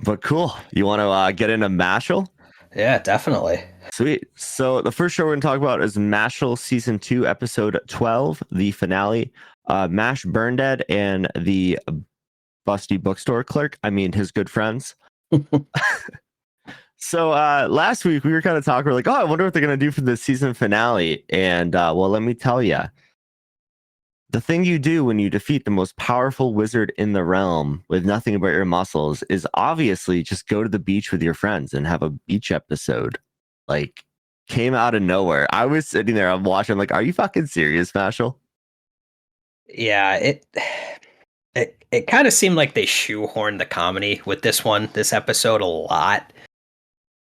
But cool. You want to get into Mashle? Yeah, definitely. Sweet. So the first show we're going to talk about is Mashle Season 2, Episode 12, the finale. Mash Burndead and the busty bookstore clerk. I mean, his good friends. So last week we were kind of talking. We're like, oh, I wonder what they're going to do for the season finale. And well, let me tell you. The thing you do when you defeat the most powerful wizard in the realm with nothing but your muscles is obviously just go to the beach with your friends and have a beach episode. Like, came out of nowhere. I was sitting there, I'm watching, like, are you fucking serious, Mashle? Yeah, it kind of seemed like they shoehorned the comedy with this episode a lot.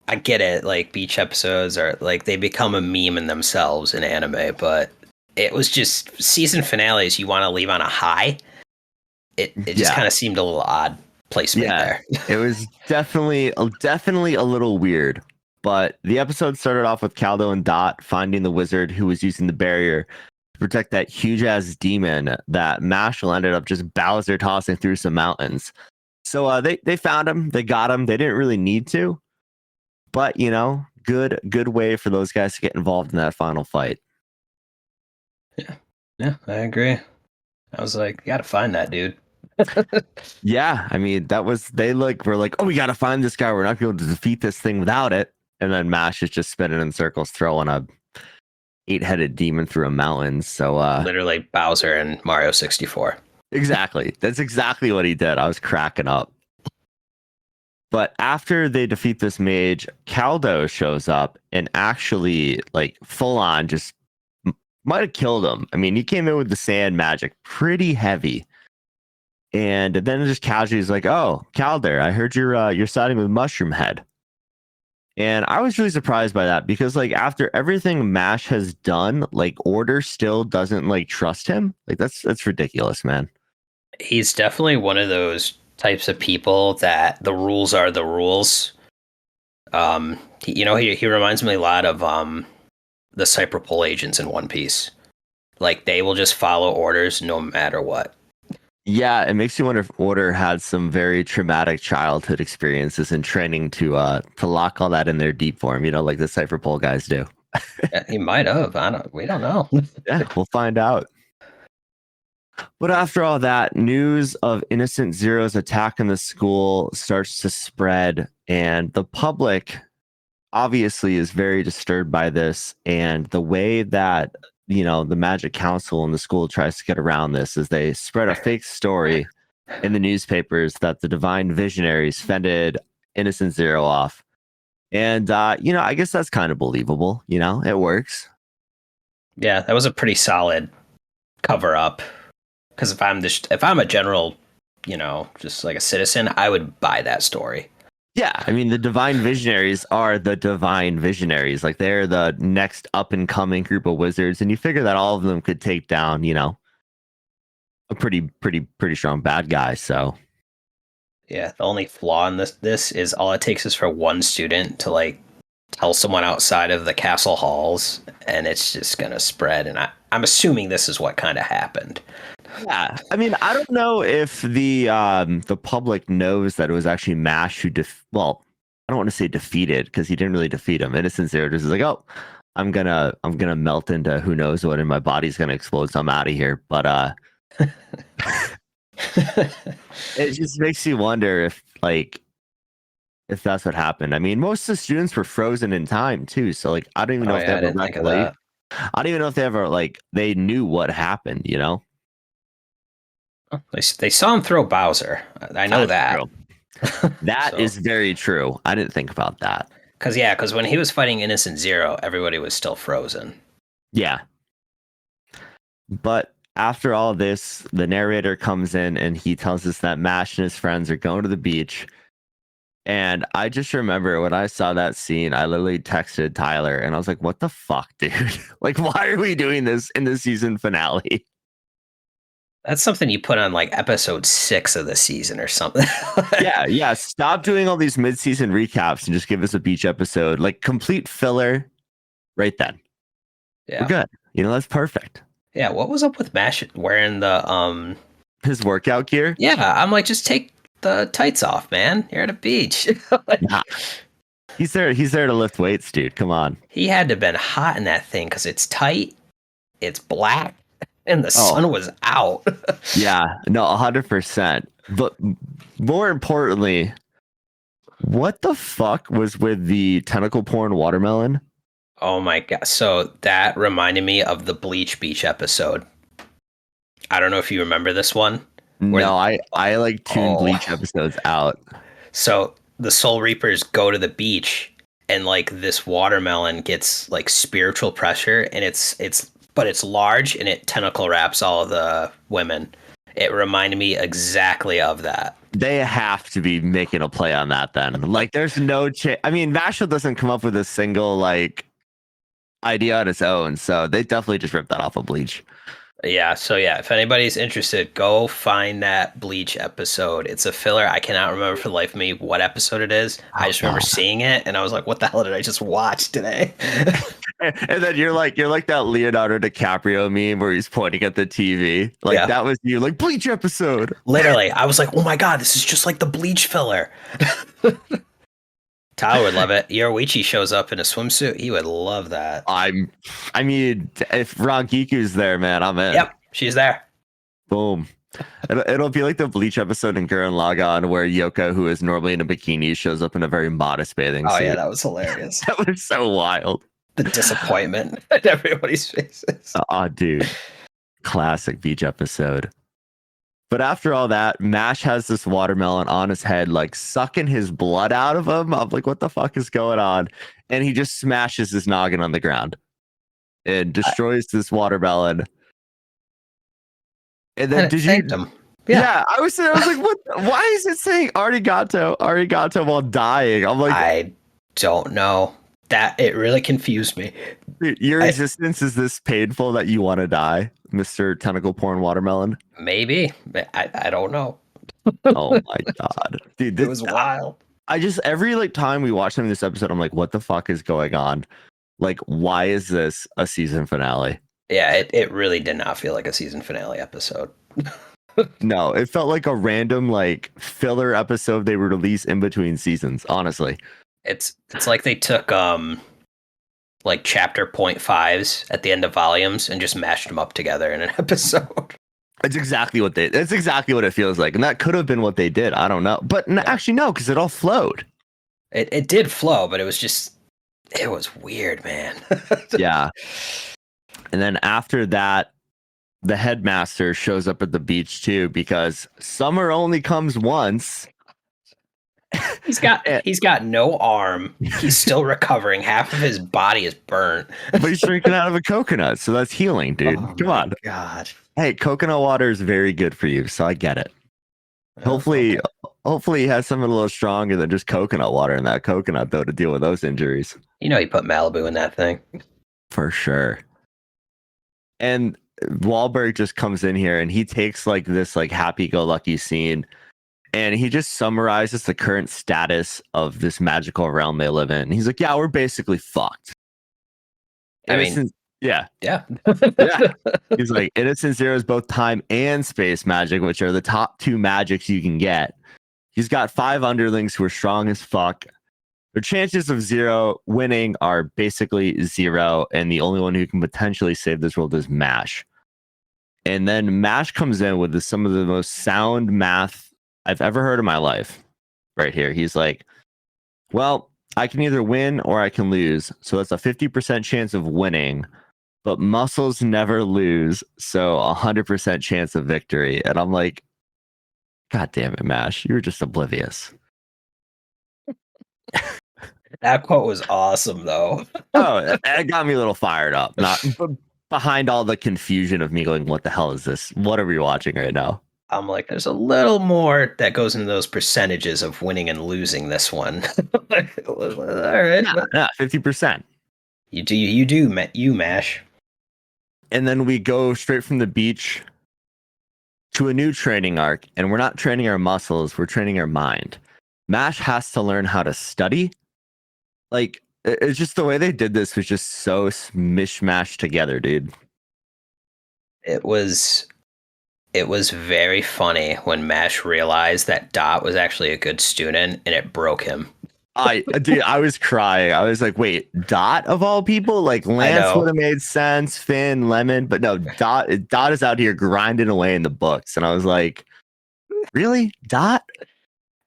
I get it, like beach episodes are like they become a meme in themselves in anime, but it was just season finales you want to leave on a high. It just kind of seemed a little odd placement there. It was definitely a little weird. But the episode started off with Caldo and Dot finding the wizard who was using the barrier to protect that huge ass demon that Mashle ended up just Bowser tossing through some mountains. So they found him, they got him. They didn't really need to, but you know, good way for those guys to get involved in that final fight. Yeah, I agree. I was like, you gotta find that dude. Yeah, I mean that was were like, oh, we gotta find this guy. We're not going to defeat this thing without it. And then Mash is just spinning in circles, throwing a 8-headed demon through a mountain. So Literally Bowser and Mario 64. Exactly. That's exactly what he did. I was cracking up. But after they defeat this mage, Caldo shows up and actually, like, full on just might have killed him. I mean, he came in with the sand magic pretty heavy. And then just casually is like, oh, Calder, I heard you're siding with Mushroom Head. And I was really surprised by that because, like, after everything Mash has done, like, Order still doesn't like trust him. Like, that's ridiculous, man. He's definitely one of those types of people that the rules are the rules. He reminds me a lot of the Cyberpole agents in One Piece. Like they will just follow orders no matter what. Yeah, it makes you wonder if Order had some very traumatic childhood experiences and training to lock all that in their deep form, you know, like the Cypherpole guys do. Yeah, he might have. We don't know. Yeah, we'll find out. But after all that, news of Innocent Zero's attack in the school starts to spread, and the public obviously is very disturbed by this. And the way that, you know, the Magic Council and the school tries to get around this is they spread a fake story in the newspapers that the Divine Visionaries fended Innocent Zero off. And, I guess that's kind of believable. You know, it works. Yeah, that was a pretty solid cover up. Because if I'm a general, just like a citizen, I would buy that story. Yeah, I mean, the Divine Visionaries are the Divine Visionaries. Like, they're the next up-and-coming group of wizards, and you figure that all of them could take down, you know, a pretty strong bad guy, so... Yeah, the only flaw in this is all it takes is for one student to, like, tell someone outside of the castle halls, and it's just gonna spread, and I'm assuming this is what kind of happened. Yeah, I mean, I don't know if the public knows that it was actually Mash who I don't want to say defeated because he didn't really defeat him. Innocent Zero just is like, oh, I'm gonna melt into who knows what, and my body's gonna explode, so I'm out of here. But it just makes you wonder if that's what happened. I mean, most of the students were frozen in time too, so like I don't even know if they ever recollected. I don't even know if they ever they knew what happened. You know. They saw him throw Bowser. I know that. That is very true. I didn't think about that. Because when he was fighting Innocent Zero, everybody was still frozen. Yeah. But after all this, the narrator comes in and he tells us that Mash and his friends are going to the beach. And I just remember when I saw that scene, I literally texted Tyler and I was like, what the fuck, dude? Like, why are we doing this in the season finale? That's something you put on like episode 6 of the season or something. Yeah. Stop doing all these mid-season recaps and just give us a beach episode. Like complete filler right then. Yeah. We're good. You know, that's perfect. Yeah, what was up with Mash wearing the his workout gear? Yeah, I'm like, just take the tights off, man. You're at a beach. Nah, he's there to lift weights, dude. Come on. He had to have been hot in that thing because it's tight, it's black, and the Oh, sun was out. yeah. No, 100%. But more importantly, what the fuck was with the tentacle porn watermelon? Oh my god. So that reminded me of the Bleach Beach episode. I don't know if you remember this one. No, I like tune Oh. Bleach episodes out. So the Soul Reapers go to the beach and like this watermelon gets like spiritual pressure and it's large and it tentacle wraps all of the women. It reminded me exactly of that. They have to be making a play on that then. Like there's no chance. I mean, Mashle doesn't come up with a single like idea on its own, so they definitely just ripped that off of Bleach. Yeah, so yeah, if anybody's interested, go find that Bleach episode. It's a filler. I cannot remember for the life of me what episode it is. I just remember seeing it and I was like, what the hell did I just watch today? And then you're like that Leonardo DiCaprio meme where he's pointing at the TV. Like Yeah. that was you, like Bleach episode. Literally, I was like, oh my god, this is just like the Bleach filler. Tyler would love it. Yoruichi shows up in a swimsuit. He would love that. I mean, if Rangiku's there, man, I'm in. Yep, she's there. Boom. It'll be like the Bleach episode in Gurren Lagann where Yoko, who is normally in a bikini, shows up in a very modest bathing suit. Oh yeah, that was hilarious. That was so wild. The disappointment in everybody's faces. Oh, dude. Classic beach episode. But after all that, Mash has this watermelon on his head, like sucking his blood out of him. I'm like, what the fuck is going on? And he just smashes his noggin on the ground and destroys this watermelon. And then did you? Him. Yeah, I was like, what? Why is it saying arigato while dying? I'm like, I don't know. That it really confused me. Your existence is this painful that you want to die, Mr. Tentacle Porn Watermelon? Maybe. I don't know. Oh my god. Dude, it was wild. I just every like time we watch them in this episode, I'm like, what the fuck is going on? Like, why is this a season finale? Yeah, it really did not feel like a season finale episode. No, it felt like a random like filler episode they would release in between seasons, honestly. It's like they took like chapter 0.5s at the end of volumes and just mashed them up together in an episode. That's exactly what it feels like. And that could have been what they did. I don't know. But actually no, because it all flowed. It did flow, but it was weird, man. Yeah. And then after that, the headmaster shows up at the beach too, because summer only comes once. He's got no arm. He's still recovering. Half of his body is burnt. But he's drinking out of a coconut, so that's healing, dude. Oh Come on. God. Hey, coconut water is very good for you, so I get it. Hopefully he has something a little stronger than just coconut water in that coconut, though, to deal with those injuries. You know he put Malibu in that thing. For sure. And Wahlberg just comes in here and he takes like this like happy-go-lucky scene and he just summarizes the current status of this magical realm they live in. He's like, yeah, we're basically fucked. Yeah. Yeah. He's like, Innocent Zero is both time and space magic, which are the top two magics you can get. He's got 5 underlings who are strong as fuck. Their chances of Zero winning are basically 0, and the only one who can potentially save this world is Mash. And then Mash comes in with some of the most sound math I've ever heard in my life. Right here. He's like, well, I can either win or I can lose. So that's a 50% chance of winning. But muscles never lose. So 100% chance of victory. And I'm like, God damn it, Mash. You were just oblivious. That quote was awesome, though. Oh, that got me a little fired up. Not behind all the confusion of me going, what the hell is this? What are we watching right now? I'm like, there's a little more that goes into those percentages of winning and losing this one. All right. Yeah, 50%. You mash. And then we go straight from the beach to a new training arc. And we're not training our muscles, we're training our mind. Mash has to learn how to study. Like, it's just the way they did this was just so mishmashed together, dude. It was it was very funny when Mash realized that Dot was actually a good student, and it broke him. I was crying. I was like, wait, Dot of all people? Like I Lance would know. have made sense, Finn, Lemon, but no, Dot is out here grinding away in the books. And I was like, really? Dot?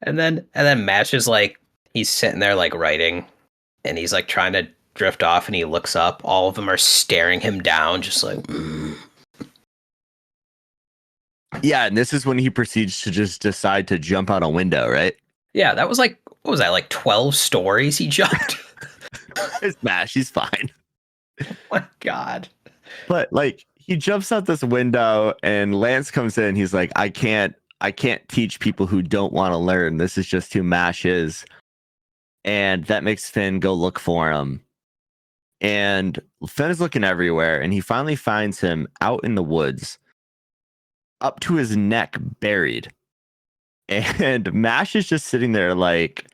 And then Mash is like, he's sitting there like writing, and he's like trying to drift off, and he looks up. All of them are staring him down, just like. Yeah, and this is when he proceeds to just decide to jump out a window, right? Yeah, that was like, what was that, like 12 stories he jumped? It's Mash, he's fine. Oh my God. But like he jumps out this window and Lance comes in, he's like, I can't teach people who don't want to learn. This is just who Mash is. And that makes Finn go look for him. And Finn is looking everywhere, and he finally finds him out in the woods, up to his neck, buried. And Mash is just sitting there like,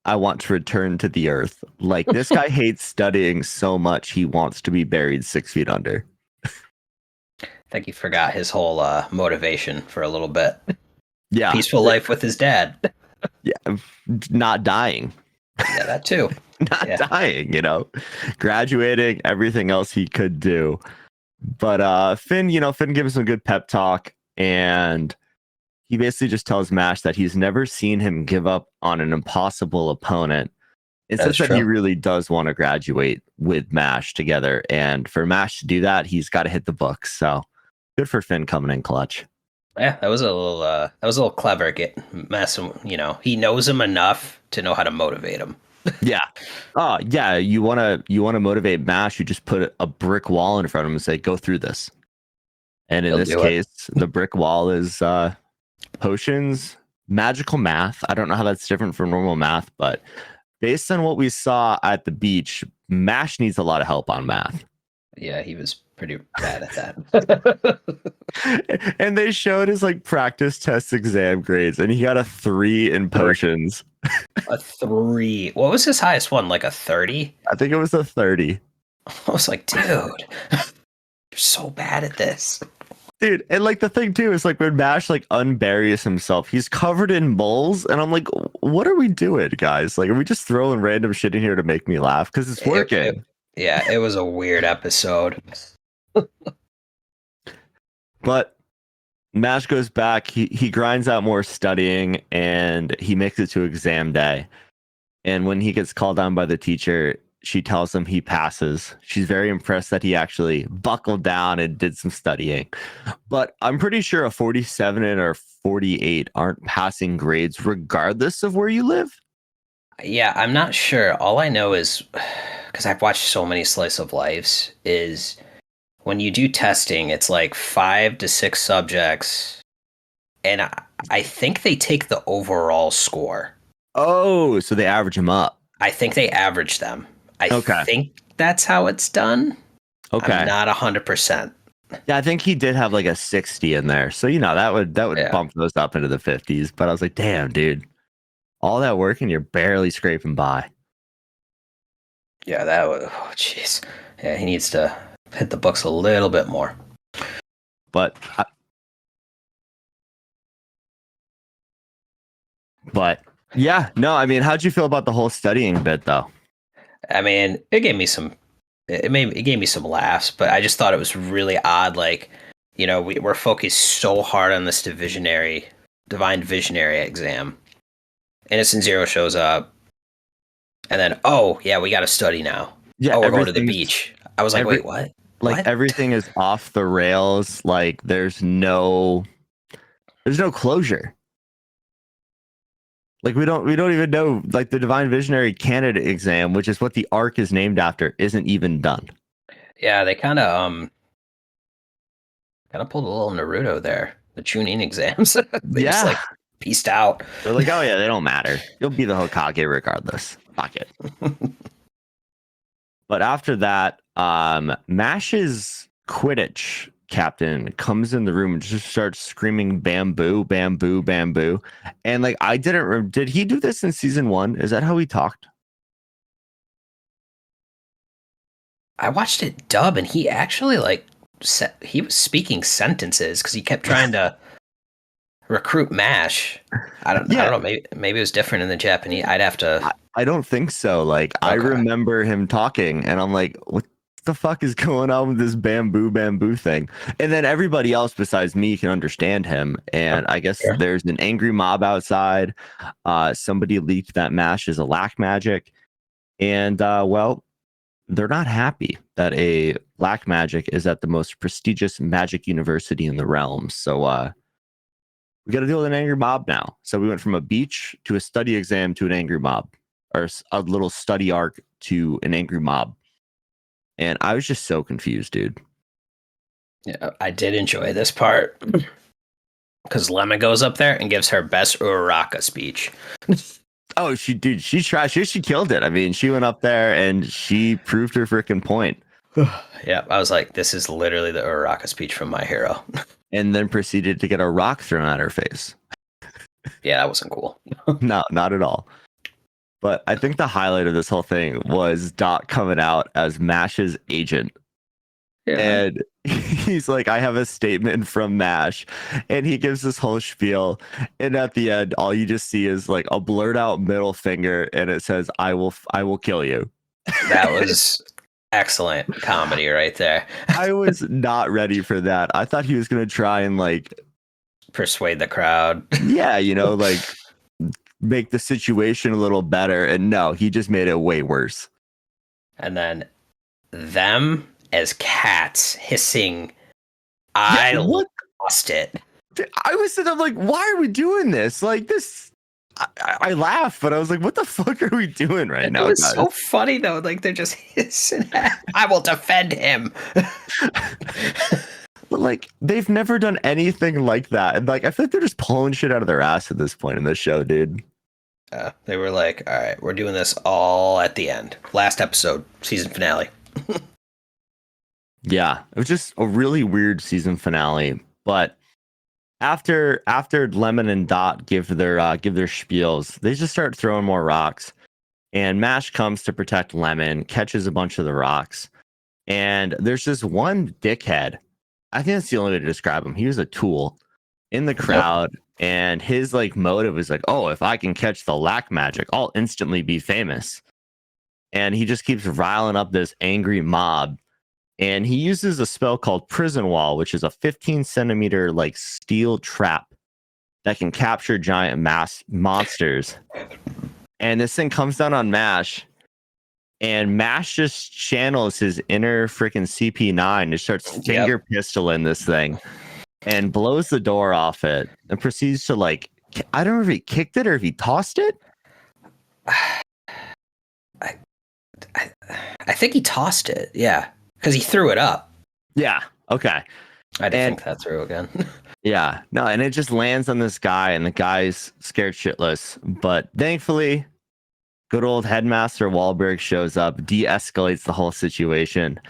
I want to return to the earth. Like, this guy hates studying so much, he wants to be buried 6 feet under. I think he forgot his whole motivation for a little bit. Yeah. Peaceful life with his dad. Yeah. Not dying. Yeah, that too. Not dying, graduating, everything else he could do. But Finn gives him a good pep talk, and he basically just tells Mash that he's never seen him give up on an impossible opponent. It says that he really does want to graduate with Mash together, and for Mash to do that, he's got to hit the books. So good for Finn coming in clutch. Yeah, that was a little clever. He knows him enough to know how to motivate him. Yeah. Oh, yeah. You wanna motivate Mash, you just put a brick wall in front of him and say, go through this. And in this case, the brick wall is potions, magical math. I don't know how that's different from normal math, but based on what we saw at the beach, Mash needs a lot of help on math. Yeah, he was pretty bad at that. And they showed his like practice test exam grades, and he got a 3 in potions. A 3. What was his highest one? Like a 30? I think it was a 30. I was like, dude, you're so bad at this. Dude, and like the thing too is like when Mash like unburies himself, he's covered in moles, and I'm like, what are we doing, guys? Like, are we just throwing random shit in here to make me laugh? Because it's working. It was a weird episode. But Mash goes back, he grinds out more studying, and he makes it to exam day. And when he gets called on by the teacher, she tells him he passes. She's very impressed that he actually buckled down and did some studying. But I'm pretty sure a 47 or 48 aren't passing grades regardless of where you live. Yeah, I'm not sure. All I know is, because I've watched so many slice of lives, is when you do testing, it's like 5 to 6 subjects, and I think they take the overall score. Oh, so they average them up. I think they average them. I Okay. think that's how it's done. Okay. I'm not 100%. Yeah, I think he did have like a 60 in there. So, that would bump those up into the 50s. But I was like, damn, dude, all that work and you're barely scraping by. Yeah, that was, oh, jeez. Yeah, he needs to hit the books a little bit more. But yeah, no, I mean, how'd you feel about the whole studying bit though? I mean, it gave me some laughs, but I just thought it was really odd. Like, we're focused so hard on this divine visionary exam. Innocent Zero shows up, and then, oh yeah, we got to study now. Yeah, we're going to the beach. I was like, wait, what? Like what? Everything is off the rails. Like there's no closure. Like we don't even know, like the Divine Visionary candidate exam, which is what the arc is named after, isn't even done. Yeah, they kind of pulled a little Naruto there. The Chunin exams. They just like pieced out. They're like, oh yeah, they don't matter. You'll be the Hokage regardless. Fuck it. But after that, Mash's Quidditch captain comes in the room and just starts screaming bamboo, bamboo, bamboo. And like, did he do this in season 1? Is that how he talked? I watched it dub, and he actually like he was speaking sentences because he kept trying to recruit Mash. I don't know. Maybe it was different in the Japanese. I'd have to. I don't think so. Like, I remember him talking, and I'm like, what the fuck is going on with this bamboo thing? And then everybody else besides me can understand him. And I guess there's an angry mob outside. Somebody leaked that Mash is a lack magic. And, well, they're not happy that a black magic is at the most prestigious magic university in the realm. So, we got to deal with an angry mob now. So we went from a beach to a study exam to an angry mob, or a little study arc to an angry mob. And I was just so confused, dude. Yeah, I did enjoy this part because Lemon goes up there and gives her best Uraraka speech. Oh, she tried. She killed it. I mean, she went up there and she proved her freaking point. Yeah, I was like, this is literally the Uraraka speech from My Hero. And then proceeded to get a rock thrown at her face. Yeah, that wasn't cool. No, not at all. But I think the highlight of this whole thing was Dot coming out as Mash's agent. Yeah. And he's like, I have a statement from Mash. And he gives this whole spiel. And at the end, all you just see is like a blurred out middle finger. And it says, I will kill you. That was excellent comedy right there. I was not ready for that. I thought he was going to try and like persuade the crowd. Yeah, like make the situation a little better. And no, he just made it way worse. And then them as cats hissing. I lost it. I was sitting up like, why are we doing this? Like this, I laughed, but I was like, what the fuck are we doing right now? It was so funny though. Like they're just hissing. I will defend him. But like they've never done anything like that. And like I feel like they're just pulling shit out of their ass at this point in the show, dude. They were like, all right, we're doing this all at the end. Last episode, season finale. Yeah, it was just a really weird season finale. But after Lemon and Dot give their spiels, they just start throwing more rocks. And Mash comes to protect Lemon, catches a bunch of the rocks. And there's this one dickhead. I think that's the only way to describe him. He was a tool in the crowd. Yep. And his like motive is like, oh, if I can catch the lack magic, I'll instantly be famous. And he just keeps riling up this angry mob. And he uses a spell called Prison Wall, which is a 15 centimeter like steel trap that can capture giant monsters. And this thing comes down on Mash. And Mash just channels his inner freaking CP9 and starts finger pistoling this thing. And blows the door off it and proceeds to like, I don't know if he kicked it or if he tossed it. I think he tossed it. Yeah. Because he threw it up. Yeah. Okay. I didn't think that through again. Yeah. No. And it just lands on this guy and the guy's scared shitless. But thankfully, good old Headmaster Wahlberg shows up, de-escalates the whole situation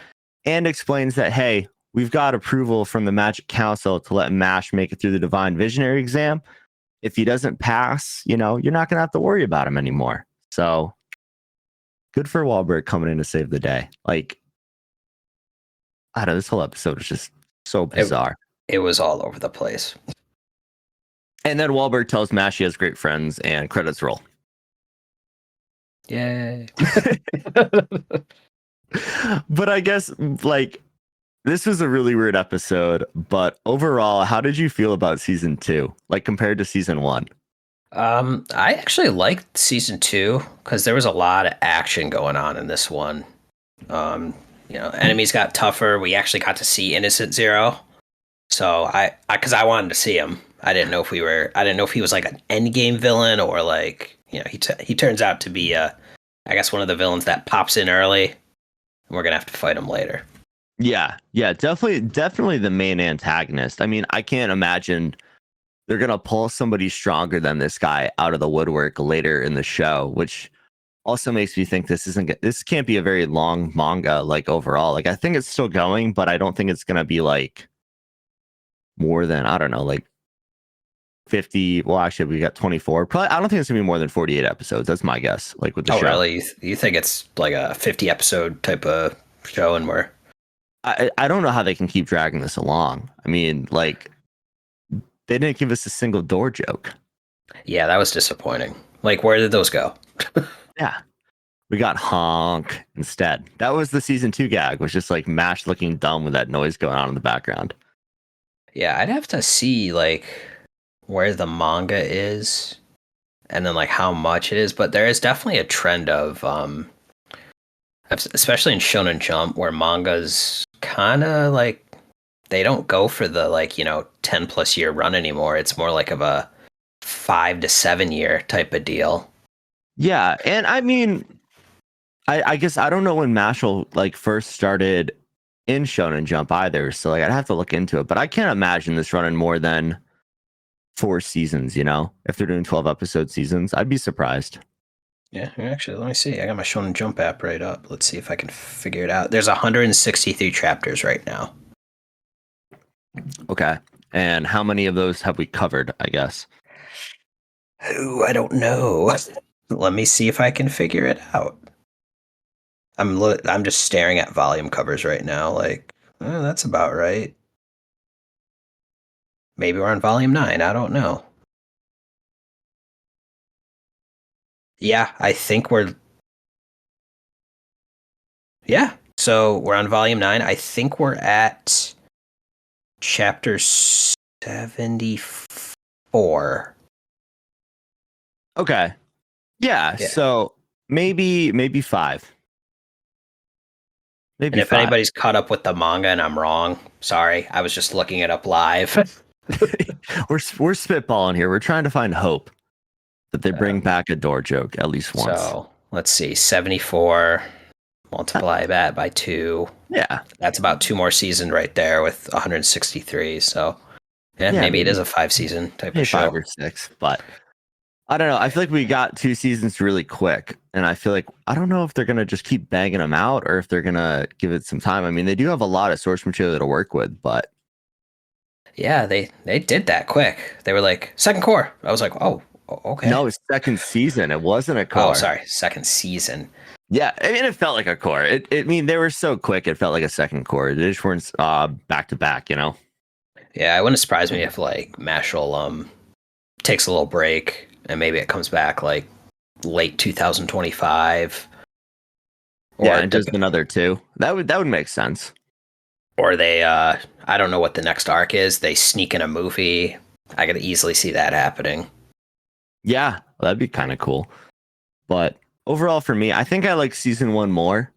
and explains that, hey, we've got approval from the Magic Council to let Mash make it through the Divine Visionary exam. If he doesn't pass, you're not going to have to worry about him anymore. So good for Wahlberg coming in to save the day. Like, I don't know, this whole episode was just so bizarre. It was all over the place. And then Wahlberg tells Mash he has great friends and credits roll. Yay. But I guess, like, this was a really weird episode, but overall, how did you feel about season 2, like compared to season 1? I actually liked season 2 because there was a lot of action going on in this one. Enemies got tougher. We actually got to see Innocent Zero. So because I wanted to see him. I didn't know if he was like an endgame villain or like, he turns out to be I guess one of the villains that pops in early and we're going to have to fight him later. Yeah, definitely the main antagonist. I mean, I can't imagine they're going to pull somebody stronger than this guy out of the woodwork later in the show, which also makes me think this can't be a very long manga, like overall. Like, I think it's still going, but I don't think it's going to be like more than, I don't know, like 50. Well, actually, we got 24. Probably, I don't think it's going to be more than 48 episodes. That's my guess. Like with the show. Oh, really? You think it's like a 50 episode type of show and we're I don't know how they can keep dragging this along. I mean, like, they didn't give us a single door joke. Yeah, that was disappointing. Like, where did those go? Yeah. We got honk instead. That was the season 2 gag, was just like Mash looking dumb with that noise going on in the background. Yeah, I'd have to see like where the manga is and then like how much it is, but there is definitely a trend of especially in Shonen Jump where mangas kind of like they don't go for the like, 10 plus year run anymore. It's more like of a 5 to 7 year type of deal. Yeah, and I mean, I guess I don't know when Mashle like first started in Shonen Jump either, so like I'd have to look into it. But I can't imagine this running more than 4 seasons. If they're doing 12 episode seasons, I'd be surprised. Yeah, actually, let me see. I got my Shonen Jump app right up. Let's see if I can figure it out. There's 163 chapters right now. Okay, and how many of those have we covered? I guess. Ooh, I don't know. Let me see if I can figure it out. I'm just staring at volume covers right now. Like, that's about right. Maybe we're on volume 9. I don't know. Yeah, I think we're. Yeah, so we're on volume 9. I think we're at chapter 74. Okay. Yeah. Yeah. So maybe 5. And Maybe if 5. anybody's caught up with the manga and I'm wrong, sorry. I was just looking it up live. we're spitballing here. We're trying to find hope that they bring back a door joke at least once. So let's see, 74, multiply that by 2. Yeah. That's about 2 more seasons right there with 163. So yeah, maybe it is a 5 season type of show. 5 or 6, but I don't know. I feel like we got 2 seasons really quick, and I feel like I don't know if they're gonna just keep banging them out or if they're gonna give it some time. I mean, they do have a lot of source material to work with, but yeah, they did that quick. They were like second core. I was like, oh, okay. No, it's second season. It wasn't a core. Oh, sorry, second season. Yeah, I mean, it felt like a core. I mean, they were so quick. It felt like a second core. They just weren't back to back. Yeah, it wouldn't surprise me if like Mashle takes a little break and maybe it comes back like late 2025. Or and does another 2. That would make sense. Or they I don't know what the next arc is. They sneak in a movie. I could easily see that happening. Yeah, that'd be kind of cool. But overall for me, I think I like season 1 more.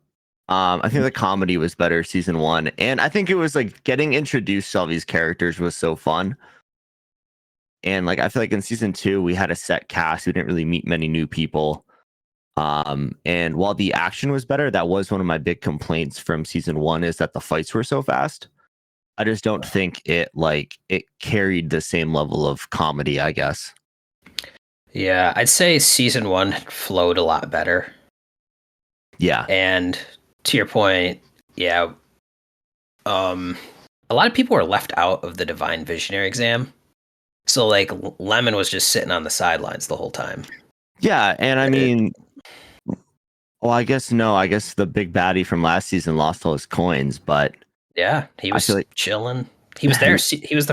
I think the comedy was better season 1, and I think it was like getting introduced to all these characters was so fun. And like I feel like in season 2 we had a set cast. We didn't really meet many new people. And while the action was better, that was one of my big complaints from season 1 is that the fights were so fast. I just don't think it carried the same level of comedy, I guess. Yeah, I'd say season 1 flowed a lot better. Yeah. And to your point, yeah, a lot of people were left out of the Divine Visionary exam. So like Lemon was just sitting on the sidelines the whole time. Yeah, and I mean, well, I guess the big baddie from last season lost all his coins, but yeah, he was like, chilling. He was there. He was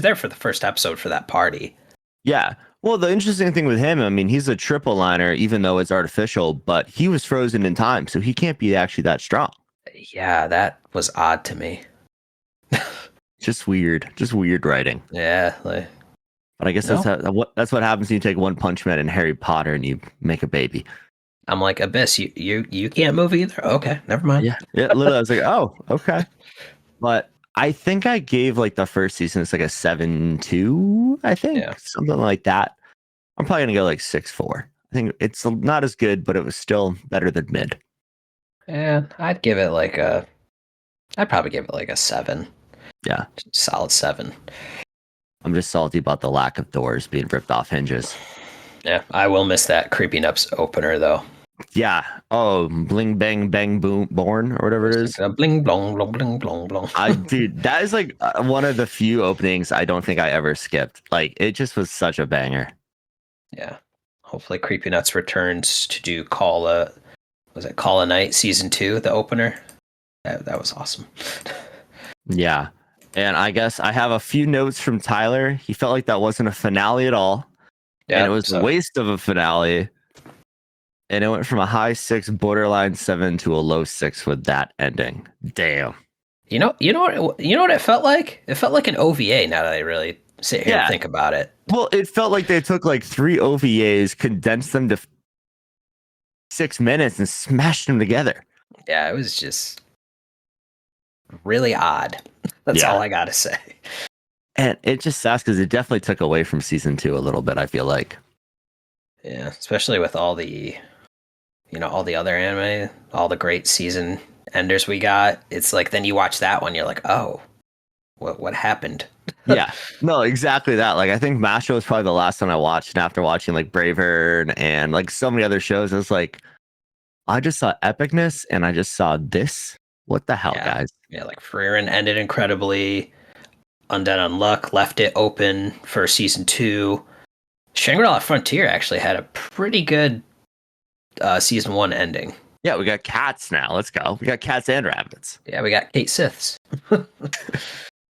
there for the first episode for that party. Yeah. Well, the interesting thing with him, I mean, he's a triple liner, even though it's artificial, but he was frozen in time, so he can't be actually that strong. Yeah, that was odd to me. Just weird writing. Yeah, but I guess that's what happens when you take One Punch Man and Harry Potter and you make a baby. I'm like, Abyss, you can't move either. Okay, never mind. Yeah, literally, I was like, oh, okay. But I think I gave like the first season it's like a 7.2, I think. Yeah. Something like that. I'm probably gonna go like 6.4. I think it's not as good, but it was still better than mid. Yeah, I'd probably give it like a 7. Yeah. Solid 7. I'm just salty about the lack of doors being ripped off hinges. Yeah, I will miss that Creepy Nuts opener though. Yeah. Oh, bling bang bang boom born or whatever it is. Bling blong blong bling blong blong. Dude, that is like one of the few openings I don't think I ever skipped. Like it just was such a banger. Yeah. Hopefully Creepy Nuts returns to do Call a Night season 2, the opener. That was awesome. Yeah. And I guess I have a few notes from Tyler. He felt like that wasn't a finale at all. And it was a waste of a finale. And it went from a high 6, borderline 7 to a low 6 with that ending. Damn. You know what it felt like? It felt like an OVA now that I really sit here and think about it. Well, it felt like they took like 3 OVAs, condensed them to 6 minutes and smashed them together. Yeah, it was just really odd. That's all I gotta say. And it just sucks because it definitely took away from season 2 a little bit, I feel like. Yeah, especially with all the, all the other anime, all the great season enders we got. It's like then you watch that one, you're like, oh, what happened? Yeah, no, exactly that. Like I think Mashle was probably the last one I watched, and after watching like Braveheart and like so many other shows, I was like, I just saw epicness and I just saw this. What the hell, guys? Yeah, like Frieren ended incredibly. Undead Unluck left it open for season 2. Shangri-La Frontier actually had a pretty good season 1 ending. Yeah, we got cats now. Let's go. We got cats and rabbits. Yeah, we got 8 Siths.